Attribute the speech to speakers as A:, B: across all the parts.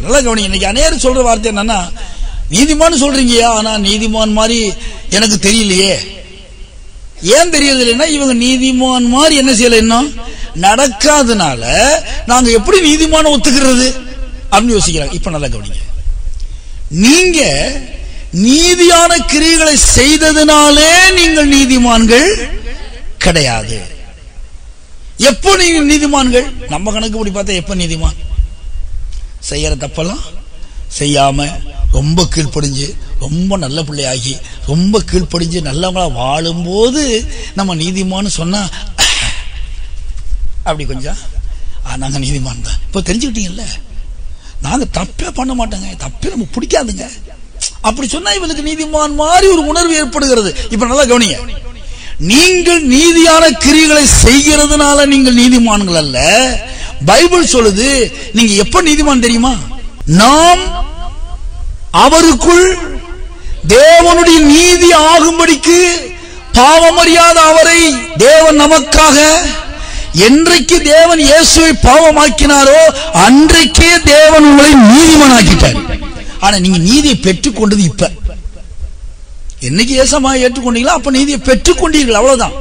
A: நல்லா கவனிங்க. இன்னைக்கு அநேகர் சொல்ற வார்த்தை என்னன்னா, நீதிமான் சொல்றீங்கயா, ஆனா நீதிமான் மாதிரி எனக்கு தெரியலையே. ஏன் தெரியறது இல்லைன்னா, இவங்க நீதிமான் மாதிரி என்ன செய்யல, இன்னும் நடக்காதனால நாங்க எப்படி நீதிமான ஒத்துக்கிறது அப்படின்னு யோசிக்கிறாங்க. இப்ப நல்லா கவனிங்க. நீங்க நீதியான கிரியைகளை செய்ததுனாலே நீங்கள் நீதிமான்கள் கிடையாது. எப்போ நீங்க நீதிமான்கள்? நம்ம கணக்கு படி பார்த்தா எப்ப நீதிமான்? செய்யற தப்பெல்லாம் செய்யாம ரொம்ப கீழ்ப்படிஞ்சு ரொம்ப நல்ல பிள்ளையாகி ரொம்ப கீழ்ப்படிஞ்சு நல்லவங்களா வாழும்போது நம்ம நீதிமான்னு சொன்னா அப்படி கொஞ்சம் நாங்க நீதிமான் தான். இப்போ தெரிஞ்சுக்கிட்டீங்கல்ல, நாங்க தப்பே பண்ண மாட்டோங்க, தப்பே நமக்கு பிடிக்காதுங்க அப்படி சொன்னா இவனுக்கு நீதிமான் மாதிரி ஒரு உணர்வு ஏற்படுகிறது. இப்ப நல்லா கவனிங்க. நீங்கள் நீதியான கிரியைகளை செய்கிறதுனால நீங்கள் நீதிமான்கள் அல்ல. பைபிள் சொல்லுது, நீங்க எப்ப நீதிமான் தெரியுமா? நாம் அவருக்குள் தேவனுடைய நீதி ஆகும்படிக்கு பாவமறியாத அவரை தேவன் நமக்காக என்றைக்கு தேவன் இயேசுவை பாவமாக்கினாரோ அன்றைக்கே தேவன் உங்களை நீதிமானாக்கிட்டார். ஆனா நீங்க நீதியை பெற்றுக் கொண்டது இப்ப. என்னைக்கு ஏசமாய் ஏற்றுக்கொண்டீங்களோ அப்ப நீதியை பெற்றுக் கொண்டீர்கள், அவ்வளவுதான்.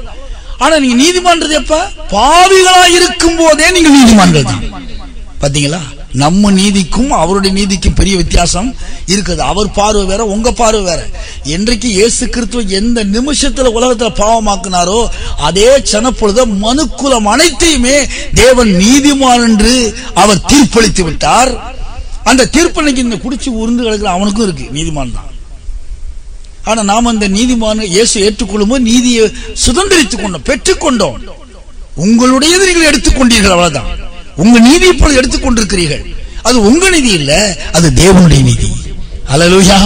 A: ஆனா நீங்க நீதிமான்றது எப்ப? பாவிகளா இருக்கும் போதே நீங்க நீதிமான்கள் தான். பாத்தீங்களா? நம்ம நீதிக்கும் அவருடைய நீதிக்கும் பெரிய வித்தியாசம் இருக்குது. அவர் பார்வை வேற, உங்க பார்வை வேற. என்றைக்கு இயேசு கிறிஸ்துவ எந்த நிமிஷத்துல உலகத்துல பாவமாக்குனாரோ அதே சனப்பொழுது மனுக்குலம் அனைத்தையுமே தேவன் நீதிமான் என்று அவர் தீர்ப்பளித்து விட்டார். அந்த தீர்ப்பனைக்கு இந்த குடிச்சு உருந்து கிடக்கிற அவனுக்கும் இருக்கு, நீதிமான் தான். ஆனா நாம அந்த நீதிமான இயேசு ஏற்றுக்கொள்ளும் போது நீதியை சுதந்திரித்துக் கொண்டோம், பெற்றுக்கொண்டோம். உங்களுடையது நீங்கள் எடுத்துக்கொண்டீர்கள், அவ்வளவுதான். உங்க நீதி இப்பொழுது எடுத்துக்கொண்டிருக்கிறீர்கள். அது உங்க நீதி இல்ல, அது தேவனுடைய நீதி. அல்லேலூயா.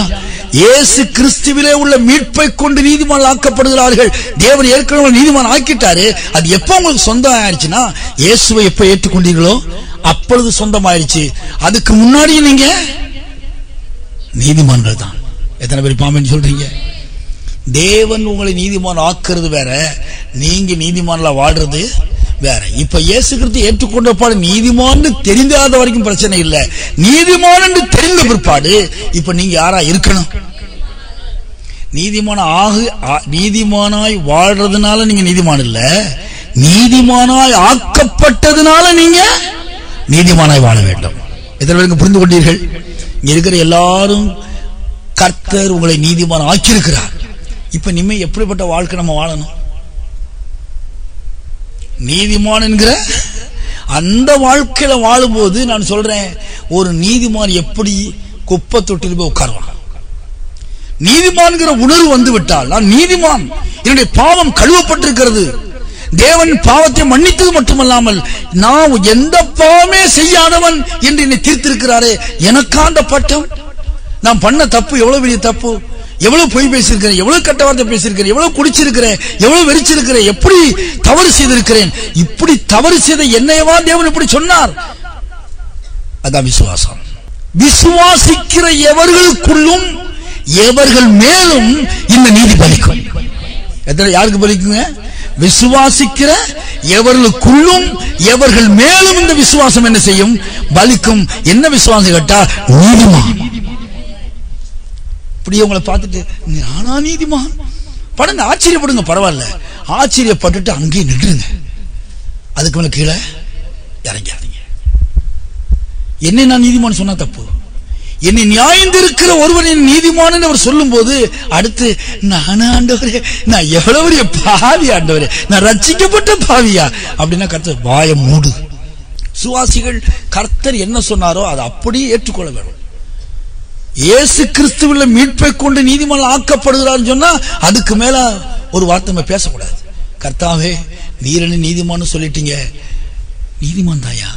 A: இயேசு கிறிஸ்துவிலே உள்ள மீட்பை கொண்டு நீதிமான் ஆக்கப்படுகிறார்கள். தேவன் ஏற்கனவே நீதிமான் ஆக்கிட்டாரு. அது எப்ப உங்களுக்கு சொந்தம் ஆயிடுச்சுன்னா, இயேசுவை எப்ப ஏற்றுக்கொண்டீர்களோ அப்பொழுது சொந்தமாயிடுச்சு. அதுக்கு முன்னாடி நீங்க நீதிமான்கள் தான். எத்தனை பேர் பாமேன்னு சொல்றீங்க? தேவன் உங்களை நீதிமான் ஆக்குறது வேற, நீங்க நீதிமான்ல வாழ்றது வேற. இப்ப இயேசு கிறிஸ்து ஏற்றுக்கொண்ட பாடு நீதிமான் தெரிந்தாத வரைக்கும் பிரச்சனை இல்லை. நீதிமான் என்று தெரிந்த பிற்பாடு இப்ப நீங்க யாரா இருக்கணும்? நீதிமானாய் வாழ்றதுனால நீங்க நீதிமான் இல்ல, நீதிமானாய் ஆக்கப்பட்டதுனால நீங்க நீதிமானாய் வாழ வேண்டும். எத்தனை பேருக்கு புரிந்து கொண்டீர்கள்? இங்க இருக்கிற எல்லாரும் கர்த்தர் உங்களை நீதிமான் ஆக்கியிருக்கிறார். இப்ப நிம்ம எப்படிப்பட்ட வாழ்க்கை நம்ம வாழணும்? நீதிமான் என்கிற அந்த வாழ்க்கையில வாழும்போது நான் சொல்றேன், ஒரு நீதிமான் எப்படி குப்பை தொட்டில் போய் உட்காருவான். நீதிமான்கிற உணர்வு வந்து விட்டால் நான் நீதிமான், என்னுடைய பாவம் கழுவப்பட்டிருக்கிறது, தேவன் பாவத்தை மன்னித்தது மட்டுமல்லாமல் நான் எந்த பாவமே செய்யாதவன் என்று என்னை தீர்த்திருக்கிறாரே, எனக்கா அந்த பட்டம். நான் பண்ண தப்பு எவ்வளவு பெரிய தப்பு, எவ்வளவு பொய் பேசியிருக்கிறேன், எவ்வளவு கெட்ட வார்த்தை பேசியிருக்கிறேன், எவ்வளவு குடிச்சிருக்கிறேன், எவ்வளவு வெறிச்சிருக்கிறேன், எப்படி தவறு செய்திருக்கிறேன். இப்படி தவறு செய்த என்னையவா தேவன் இப்படி சொன்னார்? அதான் விசுவாசம். விசுவாசிக்கிற எவர்களுக்குள்ளும் எவர்கள் மேலும் இந்த நீதி பலிக்கும். யாருக்கு பலிக்குங்க? விசுவாசிக்கிற எவர்களுக்குள்ளும் எவர்கள் மேலும் இந்த விசுவாசம் என்ன செய்யும்? பலிக்கும். என்ன விசுவாசம் கேட்டா நீதிமான். இப்படி உங்களை பார்த்துட்டு நானா நீதிமான் படுங்க, ஆச்சரியப்படுங்க, பரவாயில்ல. ஆச்சரியப்பட்டுட்டு அங்கேயே நின்றுங்க, அதுக்கு மேல கீழே இறங்காதீங்க. என்னை நான் நீதிமான் சொன்னா தப்பு. என்னை நியாயந்திருக்கிற ஒருவனின் நீதிமான் அவர் சொல்லும் போது அடுத்து நானா ஆண்டவரே, நான் எவ்வளவு பாவி ஆண்டவரே, நான் ரட்சிக்கப்பட்ட பாவியா அப்படின்னா கர்த்தர் வாயை மூடு. சுவாசிகள் கர்த்தர் என்ன சொன்னாரோ அதை அப்படியே ஏற்றுக்கொள்ள வேண்டும். இயேசு கிறிஸ்துவின் மீட்பை கொண்டு நீதிமான் ஆக்கப்படுகிறார் சொன்னா அதுக்கு மேல ஒரு வார்த்தை நம்ம பேசக்கூடாது. கர்த்தாவே நீர் என்ன நீதிமான்னு சொல்லிட்டீங்க, நீதிமான் தாயா